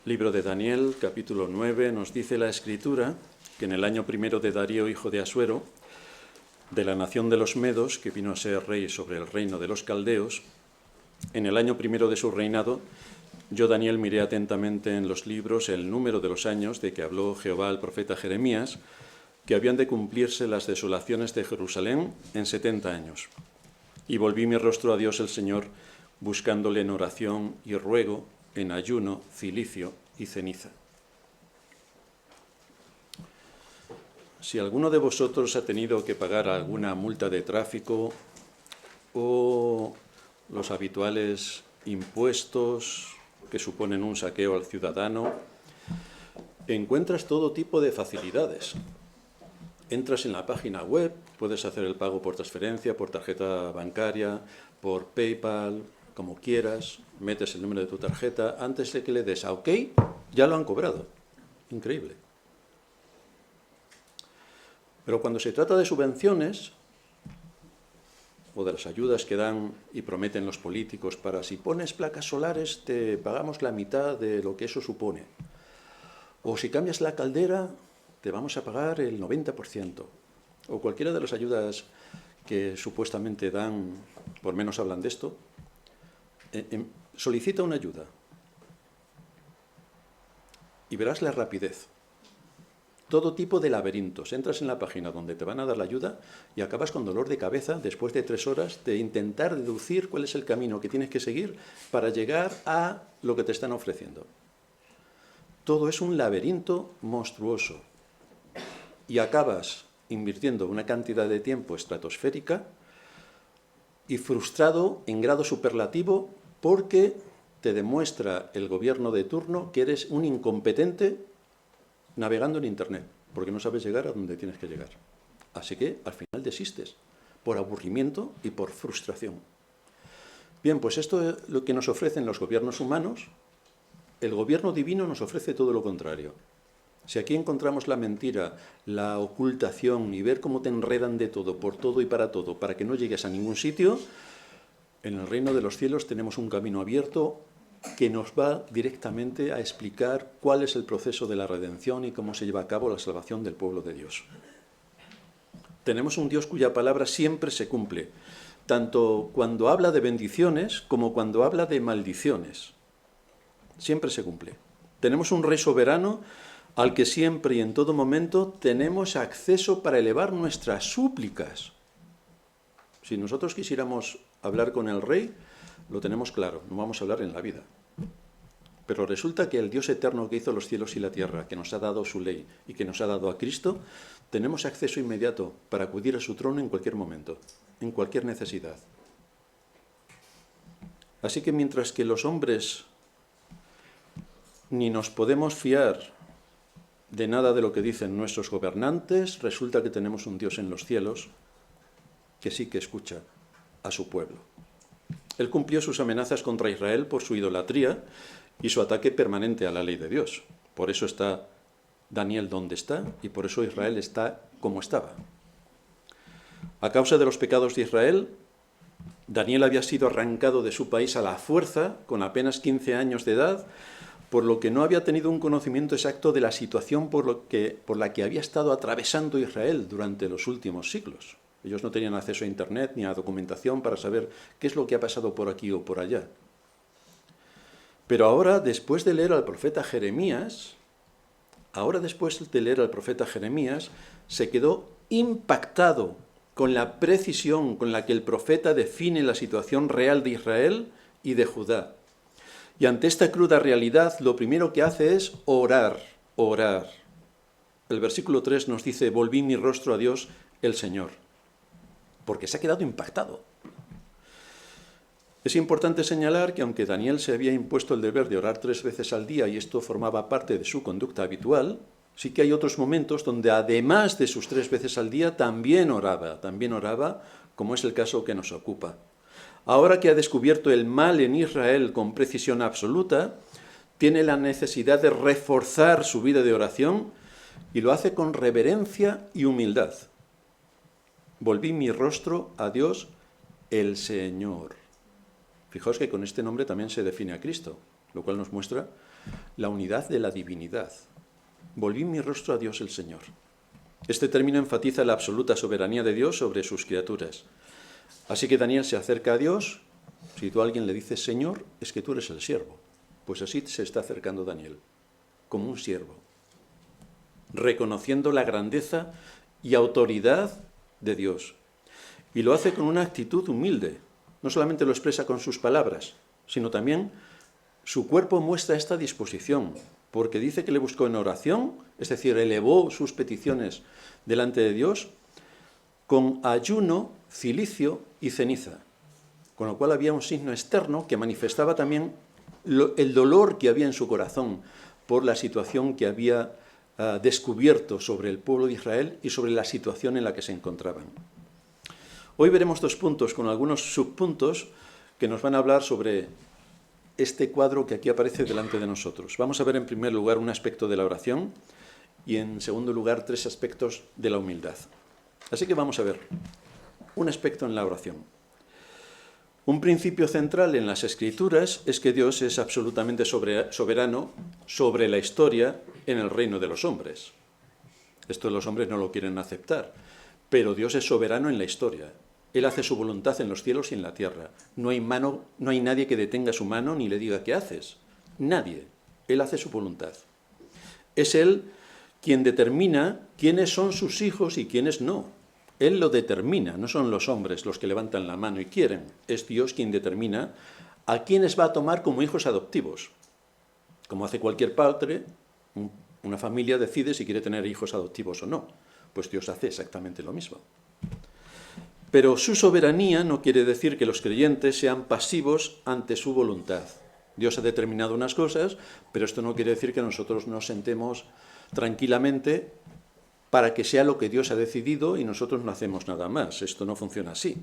Libro de Daniel, capítulo 9, nos dice la Escritura que en el año primero de Darío, hijo de Asuero, de la nación de los Medos, que vino a ser rey sobre el reino de los Caldeos, en el año primero de su reinado, yo, Daniel, miré atentamente en los libros el número de los años de que habló Jehová al profeta Jeremías, que habían de cumplirse las desolaciones de Jerusalén en 70 años. Y volví mi rostro a Dios el Señor, buscándole en oración y ruego, en ayuno, cilicio y ceniza. Si alguno de vosotros ha tenido que pagar alguna multa de tráfico o los habituales impuestos que suponen un saqueo al ciudadano, encuentras todo tipo de facilidades. Entras en la página web, puedes hacer el pago por transferencia, por tarjeta bancaria, por PayPal, como quieras, metes el número de tu tarjeta, antes de que le des a OK, ya lo han cobrado. Increíble. Pero cuando se trata de subvenciones, o de las ayudas que dan y prometen los políticos para si pones placas solares te pagamos la mitad de lo que eso supone, o si cambias la caldera te vamos a pagar el 90%, o cualquiera de las ayudas que supuestamente dan, por menos hablan de esto, solicita una ayuda y verás la rapidez. Todo tipo de laberintos. Entras en la página donde te van a dar la ayuda y acabas con dolor de cabeza después de 3 horas de intentar deducir cuál es el camino que tienes que seguir para llegar a lo que te están ofreciendo. Todo es un laberinto monstruoso y acabas invirtiendo una cantidad de tiempo estratosférica y frustrado en grado superlativo porque te demuestra el gobierno de turno que eres un incompetente navegando en Internet, porque no sabes llegar a donde tienes que llegar. Así que al final desistes, por aburrimiento y por frustración. Bien, pues esto es lo que nos ofrecen los gobiernos humanos. El gobierno divino nos ofrece todo lo contrario. Si aquí encontramos la mentira, la ocultación y ver cómo te enredan de todo, por todo y para todo, para que no llegues a ningún sitio, en el reino de los cielos tenemos un camino abierto que nos va directamente a explicar cuál es el proceso de la redención y cómo se lleva a cabo la salvación del pueblo de Dios. Tenemos un Dios cuya palabra siempre se cumple, tanto cuando habla de bendiciones como cuando habla de maldiciones. Siempre se cumple. Tenemos un Rey soberano al que siempre y en todo momento tenemos acceso para elevar nuestras súplicas. Si nosotros quisiéramos hablar con el Rey, lo tenemos claro, no vamos a hablar en la vida. Pero resulta que el Dios eterno que hizo los cielos y la tierra, que nos ha dado su ley y que nos ha dado a Cristo, tenemos acceso inmediato para acudir a su trono en cualquier momento, en cualquier necesidad. Así que mientras que los hombres ni nos podemos fiar de nada de lo que dicen nuestros gobernantes, resulta que tenemos un Dios en los cielos que sí que escucha a su pueblo. Él cumplió sus amenazas contra Israel por su idolatría y su ataque permanente a la ley de Dios. Por eso está Daniel donde está y por eso Israel está como estaba. A causa de los pecados de Israel, Daniel había sido arrancado de su país a la fuerza con apenas 15 años de edad, por lo que no había tenido un conocimiento exacto de la situación por la que había estado atravesando Israel durante los últimos siglos. Ellos no tenían acceso a Internet ni a documentación para saber qué es lo que ha pasado por aquí o por allá. Pero ahora, después de leer al profeta Jeremías, se quedó impactado con la precisión con la que el profeta define la situación real de Israel y de Judá. Y ante esta cruda realidad, lo primero que hace es orar. El versículo 3 nos dice, volví mi rostro a Dios, el Señor, porque se ha quedado impactado. Es importante señalar que aunque Daniel se había impuesto el deber de orar 3 veces al día y esto formaba parte de su conducta habitual, sí que hay otros momentos donde además de sus 3 veces al día también oraba, como es el caso que nos ocupa. Ahora que ha descubierto el mal en Israel con precisión absoluta, tiene la necesidad de reforzar su vida de oración y lo hace con reverencia y humildad. Volví mi rostro a Dios, el Señor. Fijaos que con este nombre también se define a Cristo. lo cual nos muestra la unidad de la divinidad. Volví mi rostro a Dios el Señor. Este término enfatiza la absoluta soberanía de Dios sobre sus criaturas. Así que Daniel se acerca a Dios. Si tú a alguien le dices Señor, es que tú eres el siervo. Pues así se está acercando Daniel, como un siervo, reconociendo la grandeza y autoridad de Dios. Y lo hace con una actitud humilde. No solamente lo expresa con sus palabras, sino también su cuerpo muestra esta disposición, porque dice que le buscó en oración, es decir, elevó sus peticiones delante de Dios, con ayuno, cilicio y ceniza. Con lo cual había un signo externo que manifestaba también el dolor que había en su corazón por la situación que había descubierto sobre el pueblo de Israel y sobre la situación en la que se encontraban. Hoy veremos 2 puntos con algunos subpuntos que nos van a hablar sobre este cuadro que aquí aparece delante de nosotros. Vamos a ver en primer lugar un aspecto de la oración y en segundo lugar 3 aspectos de la humildad. Así que vamos a ver un aspecto en la oración. Un principio central en las Escrituras es que Dios es absolutamente soberano sobre la historia en el reino de los hombres. Esto los hombres no lo quieren aceptar, pero Dios es soberano en la historia. Él hace su voluntad en los cielos y en la tierra. No hay nadie que detenga su mano ni le diga ¿qué haces? Nadie. Él hace su voluntad. Es Él quien determina quiénes son sus hijos y quiénes no. Él lo determina, no son los hombres los que levantan la mano y quieren. Es Dios quien determina a quiénes va a tomar como hijos adoptivos. Como hace cualquier padre, una familia decide si quiere tener hijos adoptivos o no. Pues Dios hace exactamente lo mismo. Pero su soberanía no quiere decir que los creyentes sean pasivos ante su voluntad. Dios ha determinado unas cosas, pero esto no quiere decir que nosotros nos sentemos tranquilamente para que sea lo que Dios ha decidido y nosotros no hacemos nada más. Esto no funciona así.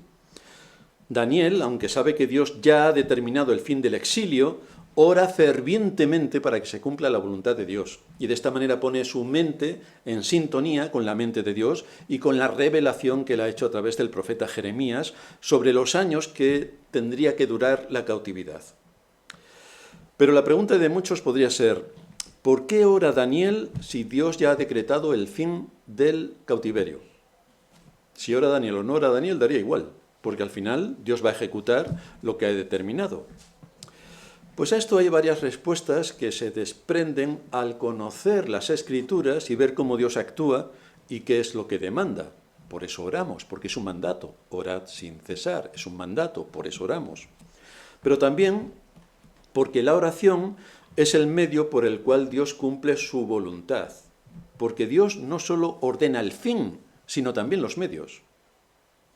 Daniel, aunque sabe que Dios ya ha determinado el fin del exilio, ora fervientemente para que se cumpla la voluntad de Dios. Y de esta manera pone su mente en sintonía con la mente de Dios y con la revelación que él ha hecho a través del profeta Jeremías sobre los años que tendría que durar la cautividad. Pero la pregunta de muchos podría ser, ¿por qué ora Daniel si Dios ya ha decretado el fin del cautiverio? Si ora Daniel o no ora Daniel, daría igual, porque al final Dios va a ejecutar lo que ha determinado. Pues a esto hay varias respuestas que se desprenden al conocer las Escrituras y ver cómo Dios actúa y qué es lo que demanda. Por eso oramos, porque es un mandato. Orad sin cesar, es un mandato, por eso oramos. Pero también porque la oración es el medio por el cual Dios cumple su voluntad. Porque Dios no solo ordena el fin, sino también los medios.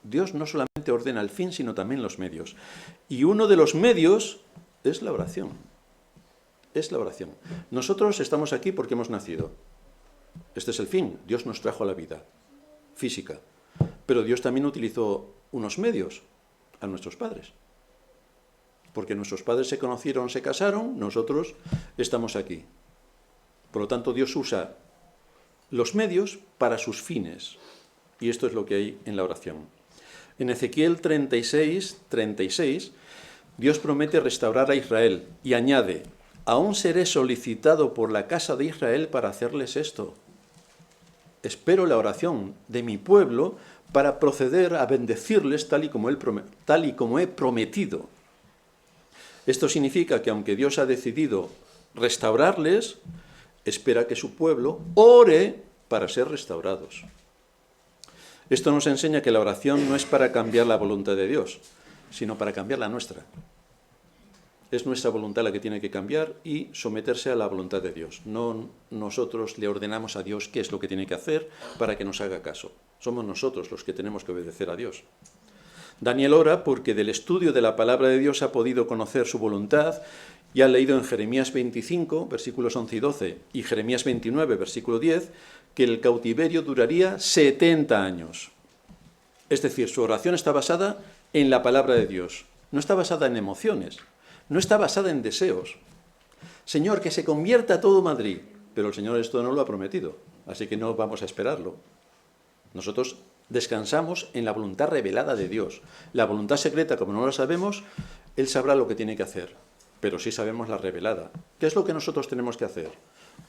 Dios no solamente ordena el fin, sino también los medios. Y uno de los medios es la oración. Es la oración. Nosotros estamos aquí porque hemos nacido. Este es el fin. Dios nos trajo a la vida física. Pero Dios también utilizó unos medios a nuestros padres. Porque nuestros padres se conocieron, se casaron, nosotros estamos aquí. Por lo tanto, Dios usa los medios para sus fines. Y esto es lo que hay en la oración. En Ezequiel 36, Dios promete restaurar a Israel y añade, aún seré solicitado por la casa de Israel para hacerles esto. Espero la oración de mi pueblo para proceder a bendecirles tal y como he prometido. Esto significa que aunque Dios ha decidido restaurarles, espera que su pueblo ore para ser restaurados. Esto nos enseña que la oración no es para cambiar la voluntad de Dios, sino para cambiar la nuestra. Es nuestra voluntad la que tiene que cambiar y someterse a la voluntad de Dios. No nosotros le ordenamos a Dios qué es lo que tiene que hacer para que nos haga caso. Somos nosotros los que tenemos que obedecer a Dios. Daniel ora porque del estudio de la palabra de Dios ha podido conocer su voluntad y ha leído en Jeremías 25, versículos 11 y 12, y Jeremías 29, versículo 10, que el cautiverio duraría 70 años. Es decir, su oración está basada en la palabra de Dios. No está basada en emociones, no está basada en deseos. Señor, que se convierta todo Madrid. Pero el Señor esto no lo ha prometido, así que no vamos a esperarlo. Nosotros descansamos en la voluntad revelada de Dios. La voluntad secreta, como no la sabemos, Él sabrá lo que tiene que hacer. pero sí sabemos la revelada. ¿Qué es lo que nosotros tenemos que hacer?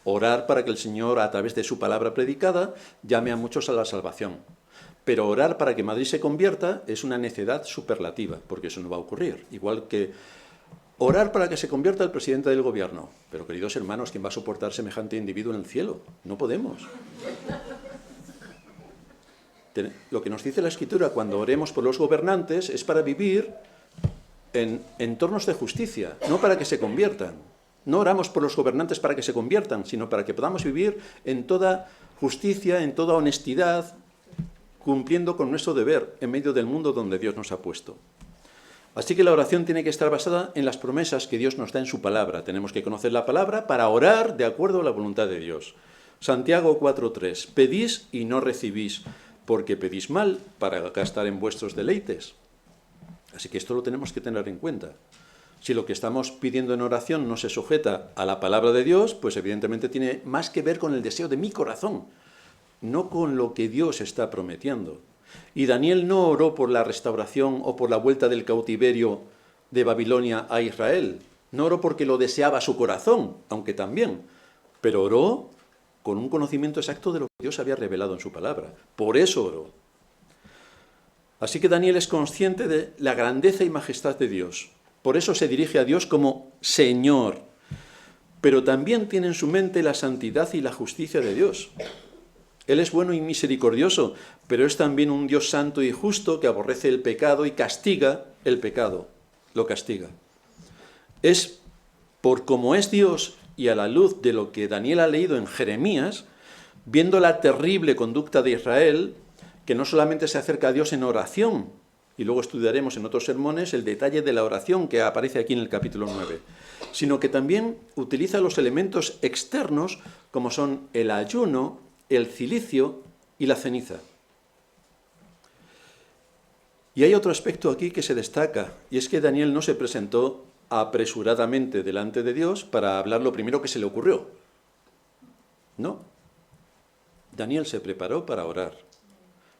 Orar para que el Señor, a través de su palabra predicada, llame a muchos a la salvación. Pero orar para que Madrid se convierta es una necedad superlativa, porque eso no va a ocurrir. Igual que orar para que se convierta el presidente del gobierno. Pero, queridos hermanos, ¿quién va a soportar semejante individuo en el cielo? No podemos. Lo que nos dice la Escritura cuando oremos por los gobernantes es para vivir en entornos de justicia, no para que se conviertan. No oramos por los gobernantes para que se conviertan, sino para que podamos vivir en toda justicia, en toda honestidad, cumpliendo con nuestro deber en medio del mundo donde Dios nos ha puesto. Así que la oración tiene que estar basada en las promesas que Dios nos da en su palabra. Tenemos que conocer la palabra para orar de acuerdo a la voluntad de Dios. Santiago 4:3. Pedís y no recibís, porque pedís mal para gastar en vuestros deleites. Así que esto lo tenemos que tener en cuenta. Si lo que estamos pidiendo en oración no se sujeta a la palabra de Dios, pues evidentemente tiene más que ver con el deseo de mi corazón, no con lo que Dios está prometiendo. Y Daniel no oró por la restauración o por la vuelta del cautiverio de Babilonia a Israel. No oró porque lo deseaba su corazón, aunque también, pero oró con un conocimiento exacto de lo que Dios había revelado en su palabra. Por eso oró. Así que Daniel es consciente de la grandeza y majestad de Dios. Por eso se dirige a Dios como Señor. Pero también tiene en su mente la santidad y la justicia de Dios. Él es bueno y misericordioso, pero es también un Dios santo y justo que aborrece el pecado y castiga el pecado. Lo castiga. Es por cómo es Dios y a la luz de lo que Daniel ha leído en Jeremías, viendo la terrible conducta de Israel, que no solamente se acerca a Dios en oración, y luego estudiaremos en otros sermones el detalle de la oración que aparece aquí en el capítulo 9, sino que también utiliza los elementos externos como son el ayuno, el cilicio y la ceniza. Y hay otro aspecto aquí que se destaca, y es que Daniel no se presentó apresuradamente delante de Dios para hablar lo primero que se le ocurrió. No. Daniel se preparó para orar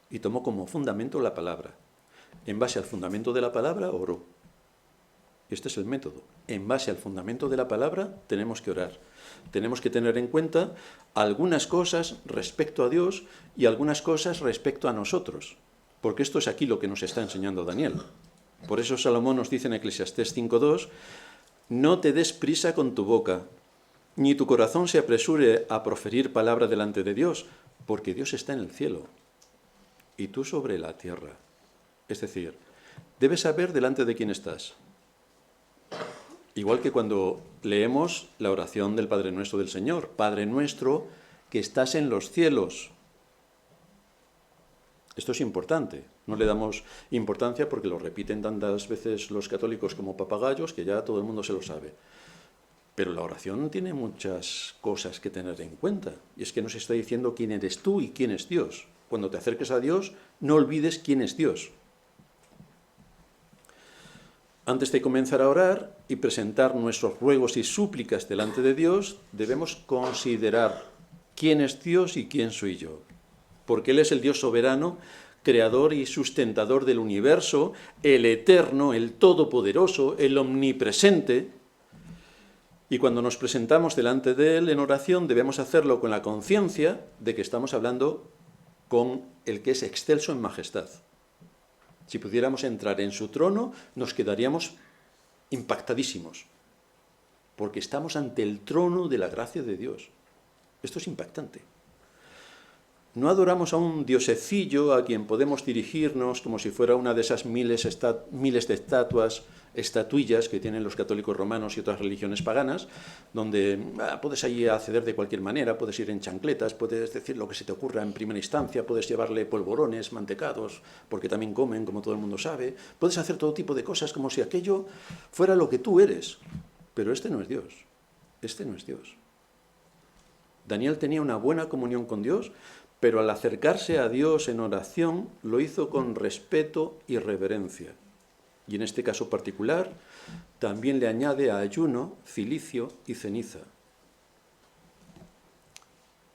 y tomó como fundamento la palabra. En base al fundamento de la palabra, oró. Este es el método. En base al fundamento de la palabra, tenemos que orar. Tenemos que tener en cuenta algunas cosas respecto a Dios y algunas cosas respecto a nosotros. Porque esto es aquí lo que nos está enseñando Daniel. Por eso Salomón nos dice en Eclesiastés 5:2, no te des prisa con tu boca, ni tu corazón se apresure a proferir palabra delante de Dios, porque Dios está en el cielo y tú sobre la tierra. Es decir, debes saber delante de quién estás. Igual que cuando leemos la oración del Padre Nuestro del Señor, Padre nuestro que estás en los cielos. Esto es importante. No le damos importancia porque lo repiten tantas veces los católicos como papagayos que ya todo el mundo se lo sabe. Pero la oración tiene muchas cosas que tener en cuenta. Y es que nos está diciendo quién eres tú y quién es Dios. Cuando te acerques a Dios, no olvides quién es Dios. Antes de comenzar a orar y presentar nuestros ruegos y súplicas delante de Dios, debemos considerar quién es Dios y quién soy yo. Porque Él es el Dios soberano, creador y sustentador del universo, el eterno, el todopoderoso, el omnipresente. Y cuando nos presentamos delante de Él en oración, debemos hacerlo con la conciencia de que estamos hablando con el que es excelso en majestad. Si pudiéramos entrar en su trono, nos quedaríamos impactadísimos, porque estamos ante el trono de la gracia de Dios. Esto es impactante. No adoramos a un diosecillo a quien podemos dirigirnos como si fuera una de esas miles de estatuillas que tienen los católicos romanos y otras religiones paganas, donde puedes allí acceder de cualquier manera, puedes ir en chancletas, puedes decir lo que se te ocurra en primera instancia, puedes llevarle polvorones, mantecados, porque también comen, como todo el mundo sabe, puedes hacer todo tipo de cosas como si aquello fuera lo que tú eres. Pero este no es Dios, este no es Dios. Daniel tenía una buena comunión con Dios, pero al acercarse a Dios en oración lo hizo con respeto y reverencia. Y en este caso particular también le añade a ayuno, cilicio y ceniza.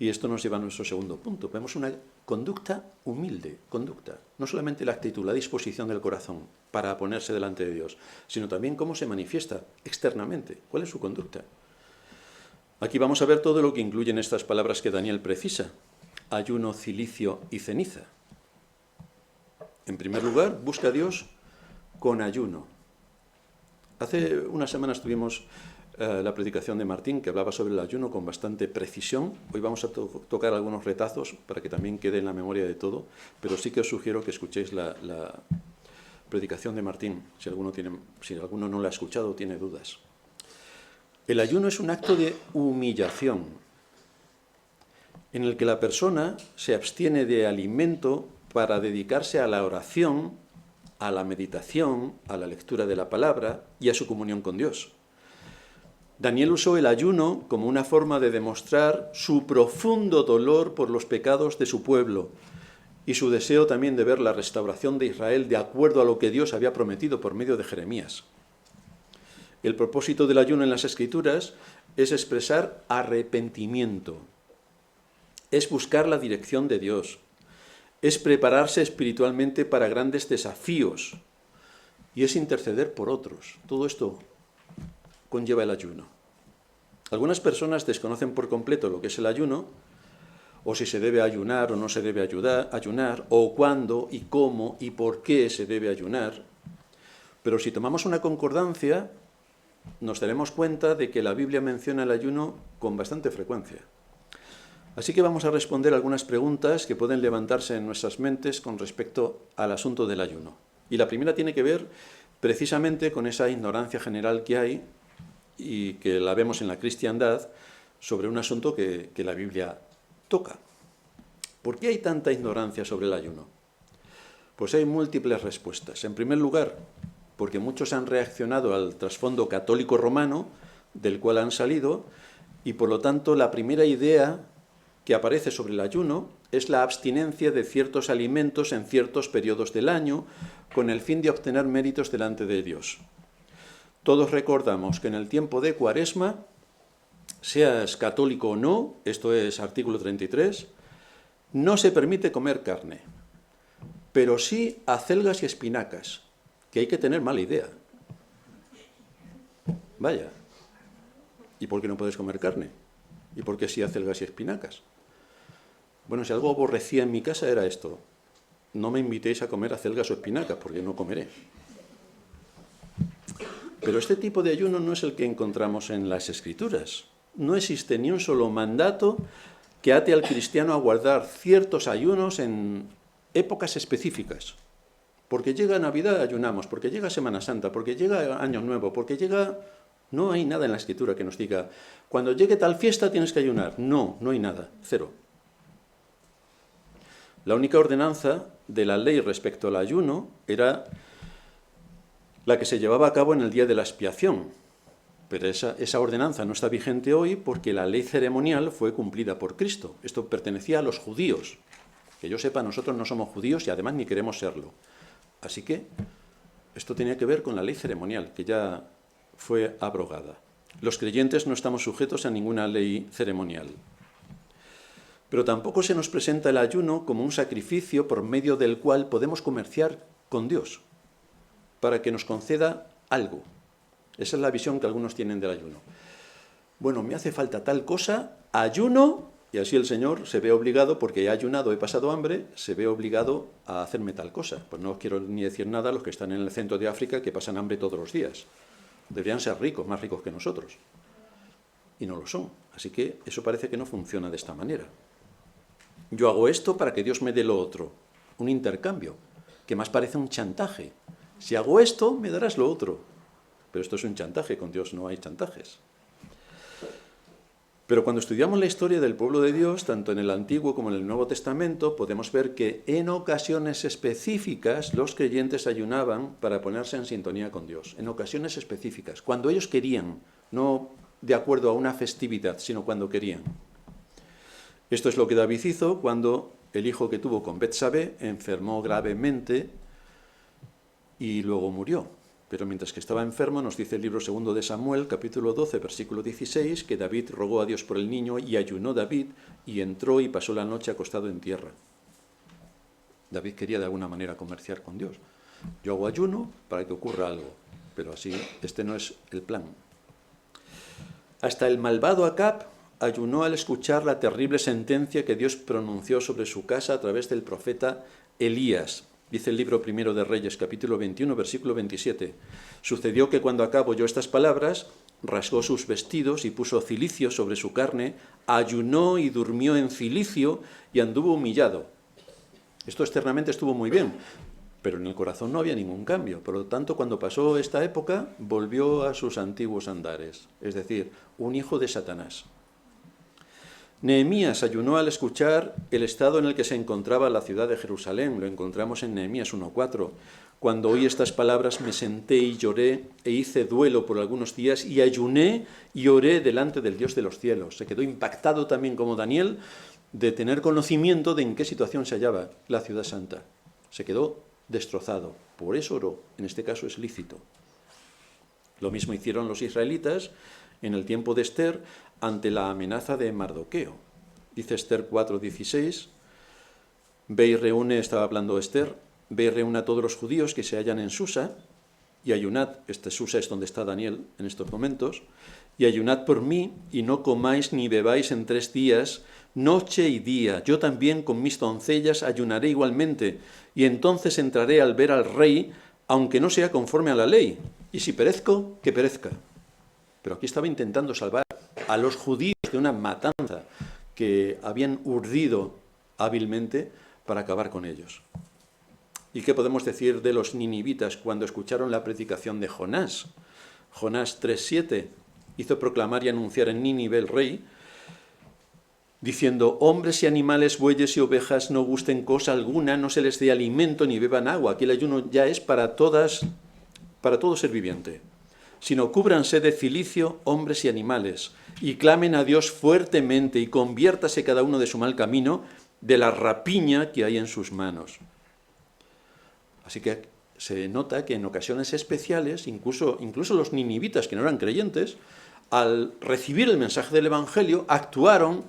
Y esto nos lleva a nuestro segundo punto. Vemos una conducta humilde, conducta. No solamente la actitud, la disposición del corazón para ponerse delante de Dios, sino también cómo se manifiesta externamente. ¿Cuál es su conducta? Aquí vamos a ver todo lo que incluyen estas palabras que Daniel precisa. Ayuno, cilicio y ceniza. En primer lugar, busca a Dios con ayuno. Hace unas semanas tuvimos la predicación de Martín, que hablaba sobre el ayuno con bastante precisión. Hoy vamos a tocar algunos retazos para que también quede en la memoria de todo, pero sí que os sugiero que escuchéis la predicación de Martín, si alguno no la ha escuchado o tiene dudas. El ayuno es un acto de humillación, en el que la persona se abstiene de alimento para dedicarse a la oración, a la meditación, a la lectura de la palabra y a su comunión con Dios. Daniel usó el ayuno como una forma de demostrar su profundo dolor por los pecados de su pueblo y su deseo también de ver la restauración de Israel de acuerdo a lo que Dios había prometido por medio de Jeremías. El propósito del ayuno en las Escrituras es expresar arrepentimiento, es buscar la dirección de Dios, es prepararse espiritualmente para grandes desafíos y es interceder por otros. Todo esto conlleva el ayuno. Algunas personas desconocen por completo lo que es el ayuno, o si se debe ayunar o no se debe ayunar, o cuándo y cómo y por qué se debe ayunar. Pero si tomamos una concordancia, nos daremos cuenta de que la Biblia menciona el ayuno con bastante frecuencia. Así que vamos a responder algunas preguntas que pueden levantarse en nuestras mentes con respecto al asunto del ayuno. Y la primera tiene que ver precisamente con esa ignorancia general que hay y que la vemos en la cristiandad sobre un asunto que la Biblia toca. ¿Por qué hay tanta ignorancia sobre el ayuno? Pues hay múltiples respuestas. En primer lugar, porque muchos han reaccionado al trasfondo católico romano del cual han salido y por lo tanto la primera idea que aparece sobre el ayuno es la abstinencia de ciertos alimentos en ciertos periodos del año con el fin de obtener méritos delante de Dios. Todos recordamos que en el tiempo de Cuaresma, seas católico o no, esto es artículo 33, no se permite comer carne, pero sí acelgas y espinacas, que hay que tener mala idea. Vaya, ¿y por qué no puedes comer carne? ¿Y por qué sí acelgas y espinacas? Bueno, si algo aborrecía en mi casa era esto: no me invitéis a comer acelgas o espinacas, porque no comeré. Pero este tipo de ayuno no es el que encontramos en las Escrituras. No existe ni un solo mandato que ate al cristiano a guardar ciertos ayunos en épocas específicas. Porque llega Navidad, ayunamos, porque llega Semana Santa, porque llega Año Nuevo, porque llega... No hay nada en la Escritura que nos diga, cuando llegue tal fiesta tienes que ayunar. No, no hay nada, cero. La única ordenanza de la ley respecto al ayuno era la que se llevaba a cabo en el día de la expiación. Pero esa ordenanza no está vigente hoy porque la ley ceremonial fue cumplida por Cristo. Esto pertenecía a los judíos. Que yo sepa, nosotros no somos judíos y además ni queremos serlo. Así que esto tenía que ver con la ley ceremonial, que ya fue abrogada. Los creyentes no estamos sujetos a ninguna ley ceremonial. Pero tampoco se nos presenta el ayuno como un sacrificio por medio del cual podemos comerciar con Dios, para que nos conceda algo. Esa es la visión que algunos tienen del ayuno. Bueno, me hace falta tal cosa, ayuno, y así el Señor se ve obligado, porque he ayunado, he pasado hambre, se ve obligado a hacerme tal cosa. Pues no quiero ni decir nada a los que están en el centro de África que pasan hambre todos los días. Deberían ser ricos, más ricos que nosotros. Y no lo son. Así que eso parece que no funciona de esta manera. Yo hago esto para que Dios me dé lo otro. Un intercambio, que más parece un chantaje. Si hago esto, me darás lo otro. Pero esto es un chantaje, con Dios no hay chantajes. Pero cuando estudiamos la historia del pueblo de Dios, tanto en el Antiguo como en el Nuevo Testamento, podemos ver que en ocasiones específicas los creyentes ayunaban para ponerse en sintonía con Dios. En ocasiones específicas, cuando ellos querían, no de acuerdo a una festividad, sino cuando querían. Esto es lo que David hizo cuando el hijo que tuvo con Betsabé enfermó gravemente y luego murió. Pero mientras que estaba enfermo, nos dice el libro 2 de Samuel, capítulo 12, versículo 16, que David rogó a Dios por el niño y ayunó David y entró y pasó la noche acostado en tierra. David quería de alguna manera comerciar con Dios. Yo hago ayuno para que ocurra algo, pero así este no es el plan. Hasta el malvado Acab ayunó al escuchar la terrible sentencia que Dios pronunció sobre su casa a través del profeta Elías. Dice el libro primero de Reyes, capítulo 21, versículo 27. Sucedió que cuando Acab oyó estas palabras, rasgó sus vestidos y puso cilicio sobre su carne, ayunó y durmió en cilicio y anduvo humillado. Esto externamente estuvo muy bien, pero en el corazón no había ningún cambio. Por lo tanto, cuando pasó esta época, volvió a sus antiguos andares, es decir, un hijo de Satanás. Nehemías ayunó al escuchar el estado en el que se encontraba la ciudad de Jerusalén. Lo encontramos en Nehemías 1:4. Cuando oí estas palabras me senté y lloré e hice duelo por algunos días y ayuné y oré delante del Dios de los cielos. Se quedó impactado también como Daniel de tener conocimiento de en qué situación se hallaba la ciudad santa. Se quedó destrozado. Por eso oró. En este caso es lícito. Lo mismo hicieron los israelitas en el tiempo de Esther ante la amenaza de Mardoqueo. Dice Esther 4:16, ve y reúne, estaba hablando Esther, ve y reúne a todos los judíos que se hallan en Susa, y ayunad, Susa es donde está Daniel en estos momentos, y ayunad por mí, y no comáis ni bebáis en 3 días, noche y día. Yo también con mis doncellas ayunaré igualmente, y entonces entraré al ver al rey, aunque no sea conforme a la ley, y si perezco, que perezca. Pero aquí estaba intentando salvar a los judíos de una matanza que habían urdido hábilmente para acabar con ellos. ¿Y qué podemos decir de los ninivitas cuando escucharon la predicación de Jonás? Jonás 3:7 hizo proclamar y anunciar en Nínive el rey, diciendo, hombres y animales, bueyes y ovejas no gusten cosa alguna, no se les dé alimento ni beban agua. Aquí el ayuno ya es para todo ser viviente. Sino cúbranse de cilicio hombres y animales, y clamen a Dios fuertemente, y conviértase cada uno de su mal camino, de la rapiña que hay en sus manos. Así que se nota que en ocasiones especiales, incluso los ninivitas que no eran creyentes, al recibir el mensaje del Evangelio, actuaron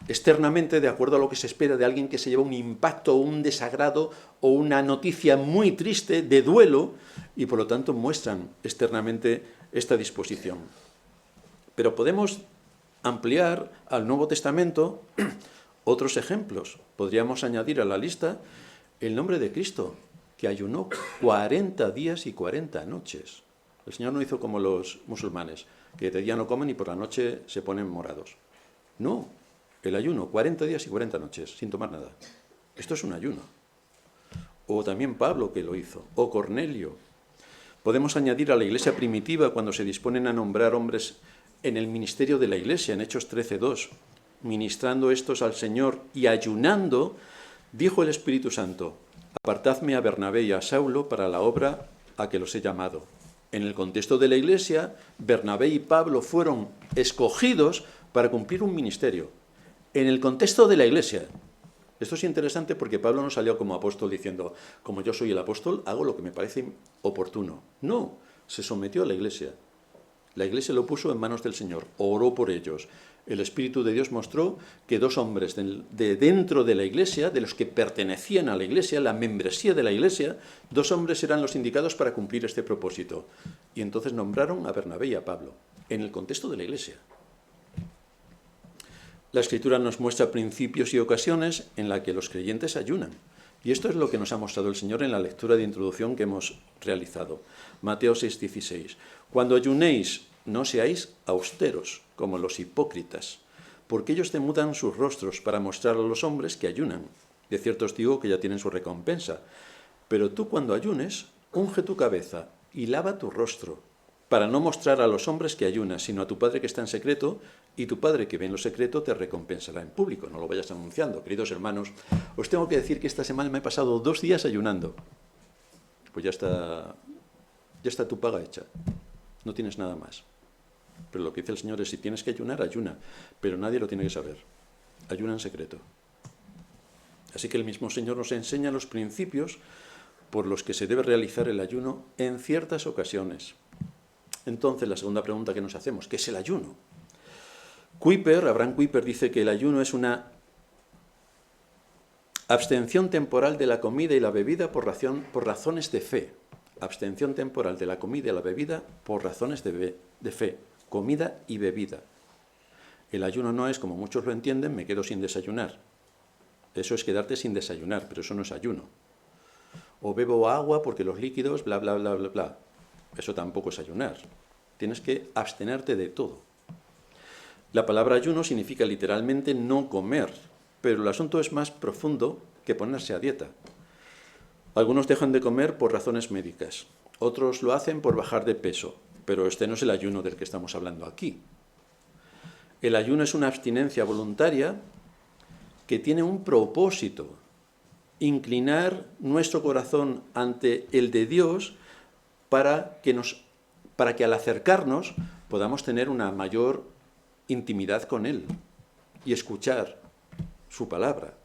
externamente de acuerdo a lo que se espera de alguien que se lleva un impacto, un desagrado o una noticia muy triste de duelo, y por lo tanto muestran externamente esta disposición. Pero podemos ampliar al Nuevo Testamento otros ejemplos. Podríamos añadir a la lista el nombre de Cristo, que ayunó 40 días y 40 noches. El Señor no hizo como los musulmanes, que de día no comen y por la noche se ponen morados. No, el ayuno, 40 días y 40 noches, sin tomar nada. Esto es un ayuno. O también Pablo, que lo hizo, o Cornelio. Podemos añadir a la iglesia primitiva cuando se disponen a nombrar hombres en el ministerio de la iglesia, en Hechos 13:2. Ministrando estos al Señor y ayunando, dijo el Espíritu Santo, apartadme a Bernabé y a Saulo para la obra a que los he llamado. En el contexto de la iglesia, Bernabé y Pablo fueron escogidos para cumplir un ministerio. En el contexto de la iglesia. Esto es interesante porque Pablo no salió como apóstol diciendo, como yo soy el apóstol, hago lo que me parece oportuno. No, se sometió a la iglesia. La iglesia lo puso en manos del Señor, oró por ellos. El Espíritu de Dios mostró que 2 hombres de dentro de la iglesia, de los que pertenecían a la iglesia, la membresía de la iglesia, 2 hombres eran los indicados para cumplir este propósito. Y entonces nombraron a Bernabé y a Pablo, en el contexto de la iglesia. La Escritura nos muestra principios y ocasiones en las que los creyentes ayunan. Y esto es lo que nos ha mostrado el Señor en la lectura de introducción que hemos realizado. Mateo 6:16. Cuando ayunéis, no seáis austeros, como los hipócritas, porque ellos demudan sus rostros para mostrar a los hombres que ayunan. De cierto os digo que ya tienen su recompensa. Pero tú cuando ayunes, unge tu cabeza y lava tu rostro, para no mostrar a los hombres que ayunas, sino a tu Padre que está en secreto, y tu Padre que ve en lo secreto te recompensará en público. No lo vayas anunciando. Queridos hermanos, os tengo que decir que esta semana me he pasado 2 días ayunando. Pues ya está tu paga hecha. No tienes nada más. Pero lo que dice el Señor es, si tienes que ayunar, ayuna. Pero nadie lo tiene que saber. Ayuna en secreto. Así que el mismo Señor nos enseña los principios por los que se debe realizar el ayuno en ciertas ocasiones. Entonces, la segunda pregunta que nos hacemos, ¿qué es el ayuno? Abraham Kuyper dice que el ayuno es una Abstención temporal de la comida y la bebida por razones de fe. Abstención temporal de la comida y la bebida por razones de fe. Comida y bebida. El ayuno no es, como muchos lo entienden, me quedo sin desayunar. Eso es quedarte sin desayunar, pero eso no es ayuno. O bebo agua porque los líquidos, bla, bla, bla, bla, bla. Eso tampoco es ayunar. Tienes que abstenerte de todo. La palabra ayuno significa literalmente no comer, pero el asunto es más profundo que ponerse a dieta. Algunos dejan de comer por razones médicas, otros lo hacen por bajar de peso, pero este no es el ayuno del que estamos hablando aquí. El ayuno es una abstinencia voluntaria que tiene un propósito: inclinar nuestro corazón ante el de Dios para que al acercarnos podamos tener una mayor intimidad con Él y escuchar su palabra.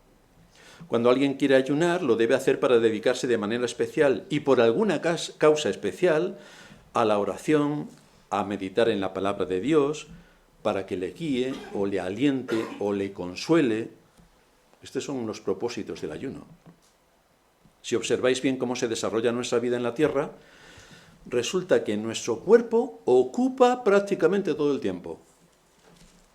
Cuando alguien quiere ayunar, lo debe hacer para dedicarse de manera especial y por alguna causa especial a la oración, a meditar en la palabra de Dios, para que le guíe o le aliente o le consuele. Estos son los propósitos del ayuno. Si observáis bien cómo se desarrolla nuestra vida en la tierra, resulta que nuestro cuerpo ocupa prácticamente todo el tiempo.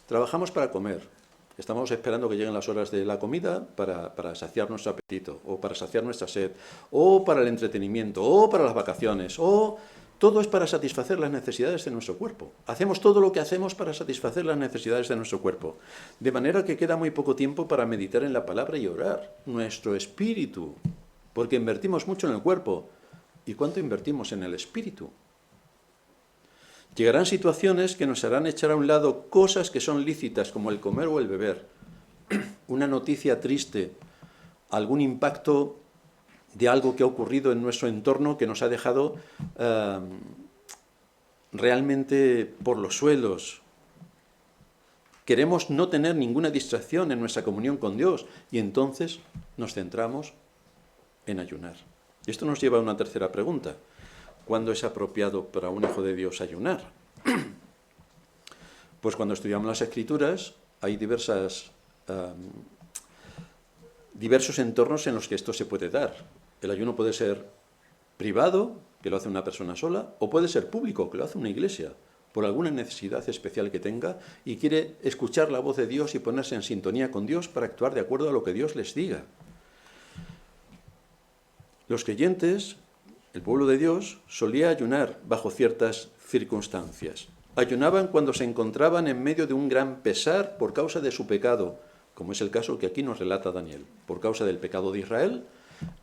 Trabajamos para comer. Estamos esperando que lleguen las horas de la comida para saciar nuestro apetito, o para saciar nuestra sed, o para el entretenimiento, o para las vacaciones, o todo es para satisfacer las necesidades de nuestro cuerpo. Hacemos todo lo que hacemos para satisfacer las necesidades de nuestro cuerpo. De manera que queda muy poco tiempo para meditar en la palabra y orar. Nuestro espíritu, porque invertimos mucho en el cuerpo. ¿Y cuánto invertimos en el espíritu? Llegarán situaciones que nos harán echar a un lado cosas que son lícitas, como el comer o el beber. Una noticia triste, algún impacto de algo que ha ocurrido en nuestro entorno que nos ha dejado realmente por los suelos. Queremos no tener ninguna distracción en nuestra comunión con Dios y entonces nos centramos en ayunar. Y esto nos lleva a una tercera pregunta. ¿Cuándo es apropiado para un hijo de Dios ayunar? Pues cuando estudiamos las Escrituras hay diversos entornos en los que esto se puede dar. El ayuno puede ser privado, que lo hace una persona sola, o puede ser público, que lo hace una iglesia, por alguna necesidad especial que tenga y quiere escuchar la voz de Dios y ponerse en sintonía con Dios para actuar de acuerdo a lo que Dios les diga. Los creyentes, el pueblo de Dios, solía ayunar bajo ciertas circunstancias. Ayunaban cuando se encontraban en medio de un gran pesar por causa de su pecado, como es el caso que aquí nos relata Daniel. Por causa del pecado de Israel,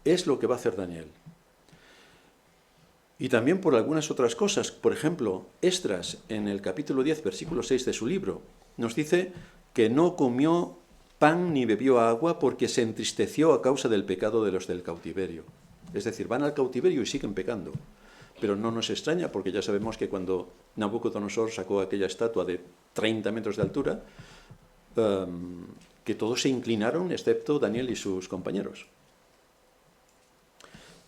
es lo que va a hacer Daniel. Y también por algunas otras cosas. Por ejemplo, Esdras, en el capítulo 10, versículo 6 de su libro, nos dice que no comió pan ni bebió agua porque se entristeció a causa del pecado de los del cautiverio. Es decir, van al cautiverio y siguen pecando. Pero no nos extraña porque ya sabemos que cuando Nabucodonosor sacó aquella estatua de 30 metros de altura, que todos se inclinaron excepto Daniel y sus compañeros.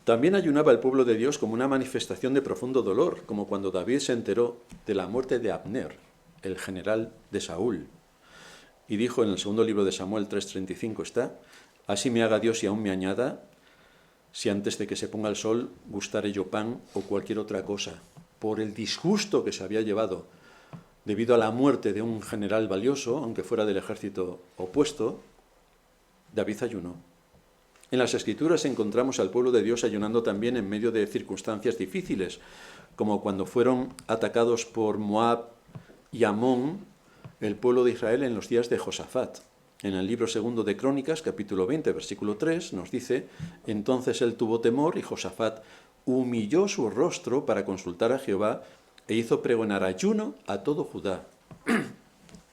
También ayunaba el pueblo de Dios como una manifestación de profundo dolor, como cuando David se enteró de la muerte de Abner, el general de Saúl. Y dijo en el segundo libro de Samuel 3:35 está: así me haga Dios y aún me añada, si antes de que se ponga el sol gustare yo pan o cualquier otra cosa. Por el disgusto que se había llevado debido a la muerte de un general valioso, aunque fuera del ejército opuesto, David ayunó. En las Escrituras encontramos al pueblo de Dios ayunando también en medio de circunstancias difíciles, como cuando fueron atacados por Moab y Amón, el pueblo de Israel en los días de Josafat. En el libro segundo de Crónicas, capítulo 20, versículo 3, nos dice: entonces él tuvo temor y Josafat humilló su rostro para consultar a Jehová e hizo pregonar ayuno a todo Judá.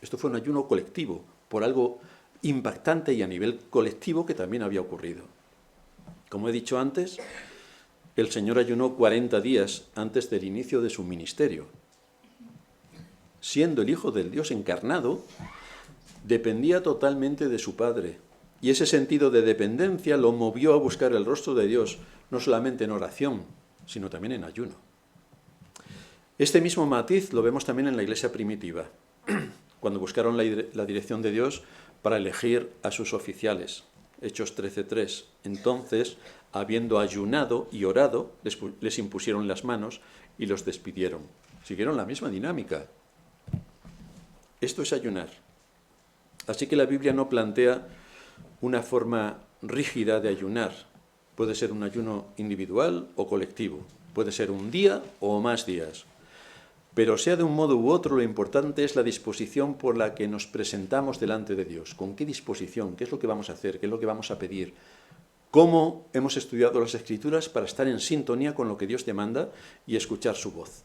Esto fue un ayuno colectivo, por algo impactante y a nivel colectivo que también había ocurrido. Como he dicho antes, el Señor ayunó 40 días antes del inicio de su ministerio. Siendo el Hijo del Dios encarnado, dependía totalmente de su Padre, y ese sentido de dependencia lo movió a buscar el rostro de Dios, no solamente en oración, sino también en ayuno. Este mismo matiz lo vemos también en la iglesia primitiva, cuando buscaron la dirección de Dios para elegir a sus oficiales. Hechos 13:3. Entonces, habiendo ayunado y orado, les impusieron las manos y los despidieron. Siguieron la misma dinámica. Esto es ayunar. Así que la Biblia no plantea una forma rígida de ayunar. Puede ser un ayuno individual o colectivo. Puede ser un día o más días. Pero sea de un modo u otro, lo importante es la disposición por la que nos presentamos delante de Dios. ¿Con qué disposición? ¿Qué es lo que vamos a hacer? ¿Qué es lo que vamos a pedir? ¿Cómo hemos estudiado las Escrituras para estar en sintonía con lo que Dios demanda y escuchar su voz?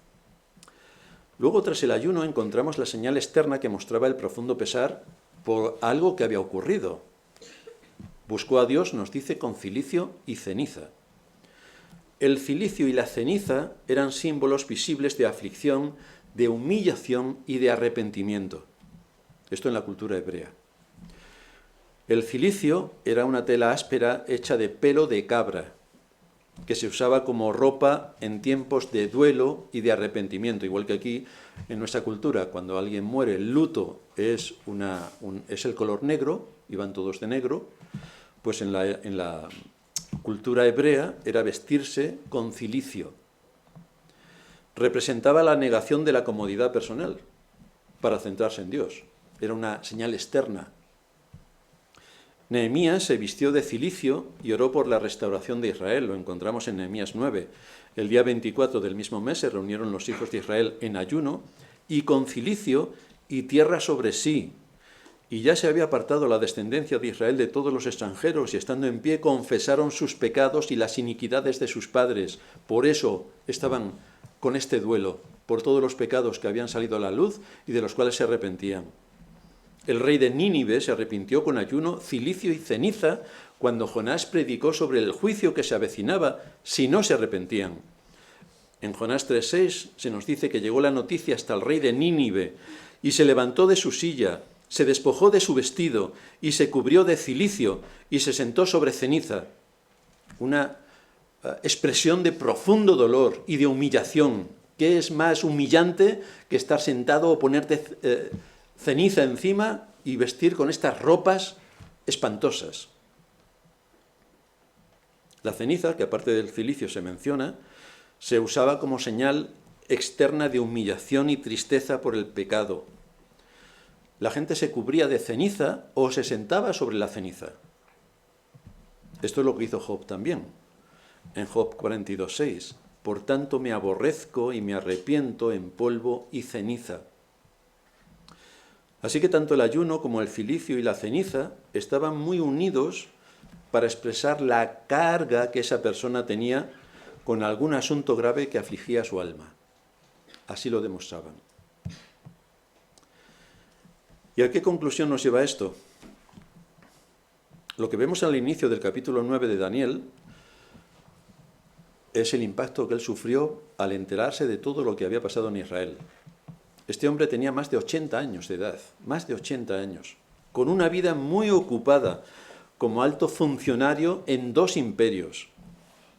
Luego, tras el ayuno, encontramos la señal externa que mostraba el profundo pesar por algo que había ocurrido. Buscó a Dios, nos dice, con cilicio y ceniza. El cilicio y la ceniza eran símbolos visibles de aflicción, de humillación y de arrepentimiento. Esto en la cultura hebrea. El cilicio era una tela áspera hecha de pelo de cabra, que se usaba como ropa en tiempos de duelo y de arrepentimiento, igual que aquí en nuestra cultura, cuando alguien muere, el luto es el color negro, y van todos de negro, pues en la cultura hebrea era vestirse con cilicio. Representaba la negación de la comodidad personal para centrarse en Dios. Era una señal externa. Nehemías se vistió de cilicio y oró por la restauración de Israel. Lo encontramos en Nehemías 9. El día 24 del mismo mes se reunieron los hijos de Israel en ayuno y con cilicio y tierra sobre sí. Y ya se había apartado la descendencia de Israel de todos los extranjeros y estando en pie confesaron sus pecados y las iniquidades de sus padres. Por eso estaban con este duelo, por todos los pecados que habían salido a la luz y de los cuales se arrepentían. El rey de Nínive se arrepintió con ayuno, cilicio y ceniza cuando Jonás predicó sobre el juicio que se avecinaba si no se arrepentían. En Jonás 3:6 se nos dice que llegó la noticia hasta el rey de Nínive y se levantó de su silla, se despojó de su vestido y se cubrió de cilicio y se sentó sobre ceniza. Una expresión de profundo dolor y de humillación. ¿Qué es más humillante que estar sentado o ponerte ceniza encima y vestir con estas ropas espantosas? La ceniza, que aparte del cilicio se menciona, se usaba como señal externa de humillación y tristeza por el pecado. La gente se cubría de ceniza o se sentaba sobre la ceniza. Esto es lo que hizo Job también. En Job 42:6, por tanto me aborrezco y me arrepiento en polvo y ceniza. Así que tanto el ayuno como el cilicio y la ceniza estaban muy unidos para expresar la carga que esa persona tenía con algún asunto grave que afligía su alma. Así lo demostraban. ¿Y a qué conclusión nos lleva esto? Lo que vemos al inicio del capítulo 9 de Daniel es el impacto que él sufrió al enterarse de todo lo que había pasado en Israel. Este hombre tenía más de 80 años de edad, más de 80 años, con una vida muy ocupada como alto funcionario en 2 imperios,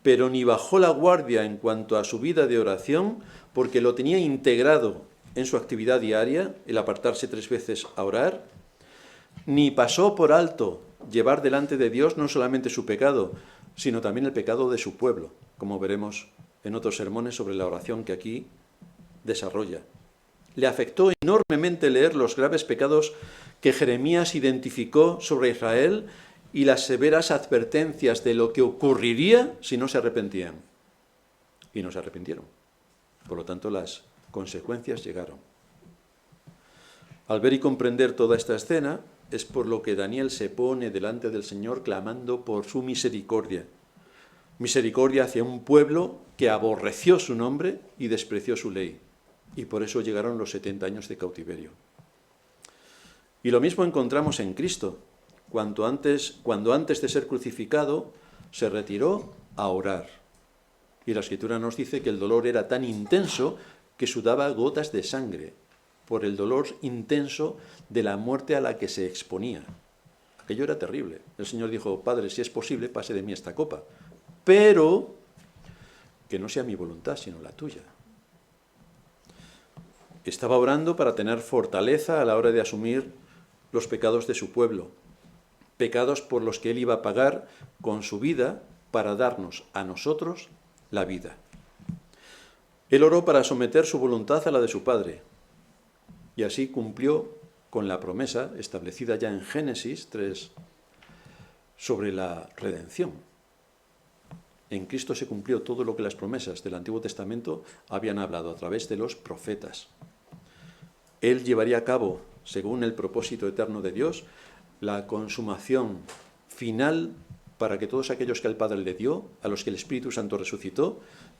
pero ni bajó la guardia en cuanto a su vida de oración porque lo tenía integrado en su actividad diaria, el apartarse 3 veces a orar, ni pasó por alto llevar delante de Dios no solamente su pecado, sino también el pecado de su pueblo, como veremos en otros sermones sobre la oración que aquí desarrolla. Le afectó enormemente leer los graves pecados que Jeremías identificó sobre Israel y las severas advertencias de lo que ocurriría si no se arrepentían. Y no se arrepintieron. Por lo tanto, las consecuencias llegaron. Al ver y comprender toda esta escena, es por lo que Daniel se pone delante del Señor clamando por su misericordia. Misericordia hacia un pueblo que aborreció su nombre y despreció su ley. Y por eso llegaron los 70 años de cautiverio. Y lo mismo encontramos en Cristo, cuando antes de ser crucificado se retiró a orar. Y la Escritura nos dice que el dolor era tan intenso que sudaba gotas de sangre, por el dolor intenso de la muerte a la que se exponía. Aquello era terrible. El Señor dijo: Padre, si es posible, pase de mí esta copa, pero que no sea mi voluntad, sino la tuya. Estaba orando para tener fortaleza a la hora de asumir los pecados de su pueblo. pecados por los que Él iba a pagar con su vida para darnos a nosotros la vida. Él oró para someter su voluntad a la de su Padre, y así cumplió con la promesa establecida ya en Génesis 3 sobre la redención. En Cristo se cumplió todo lo que las promesas del Antiguo Testamento habían hablado a través de los profetas. Él llevaría a cabo, según el propósito eterno de Dios, la consumación final para que todos aquellos que el Padre le dio, a los que el Espíritu Santo resucitó,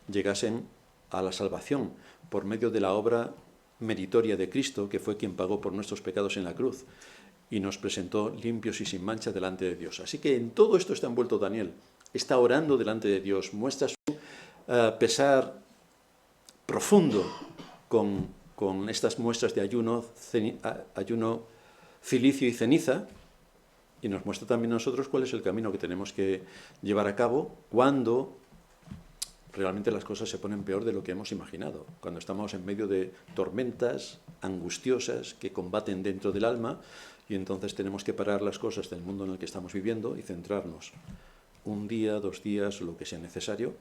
llegasen a la salvación por medio de la obra meritoria de Cristo, que fue quien pagó por nuestros pecados en la cruz y nos presentó limpios y sin mancha delante de Dios. Así que en todo esto está envuelto Daniel. Está orando delante de Dios, muestra su pesar profundo con estas muestras de ayuno, cilicio y ceniza, y nos muestra también a nosotros cuál es el camino que tenemos que llevar a cabo cuando realmente las cosas se ponen peor de lo que hemos imaginado, cuando estamos en medio de tormentas angustiosas que combaten dentro del alma, y entonces tenemos que parar las cosas del mundo en el que estamos viviendo y centrarnos un día, 2 días, lo que sea necesario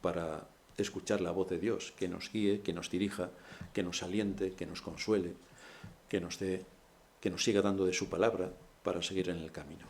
para escuchar la voz de Dios, que nos guíe, que nos dirija, que nos aliente, que nos consuele, que nos siga dando de su palabra para seguir en el camino.